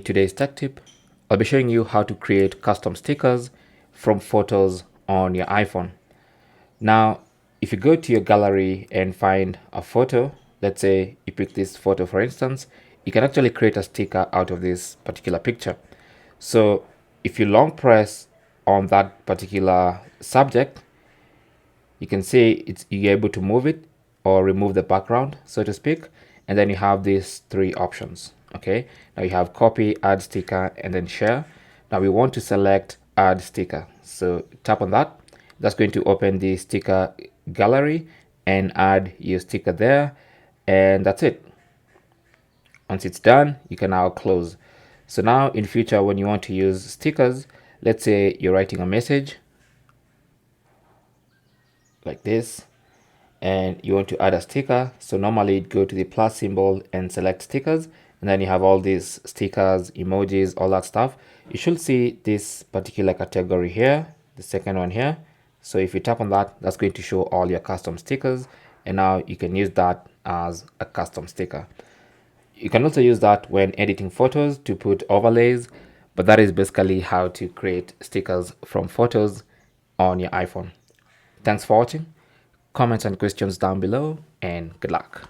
today's tech tip, I'll be showing you how to create custom stickers from photos on your iPhone. Now, if you go to your gallery and find a photo, let's say you pick this photo for instance, you can actually create a sticker out of this particular picture. So if you long press on that particular subject, you can see you're able to move it or remove the background, so to speak, and then you have these three options. Okay, now you have copy, add sticker, and then share. Now we want to select add sticker, so tap on that. That's going to open the sticker gallery and add your sticker there, and that's it. Once it's done, you can now close. So now in future, when you want to use stickers, let's say you're writing a message like this and you want to add a sticker, so normally you'd go to the plus symbol and select stickers, and then you have all these stickers, emojis, all that stuff. You should see this particular category here, the second one here. So if you tap on that, that's going to show all your custom stickers, and now you can use that as a custom sticker. You can also use that when editing photos to put overlays, but that is basically how to create stickers from photos on your iPhone. Thanks for watching. Comments and questions down below, and good luck.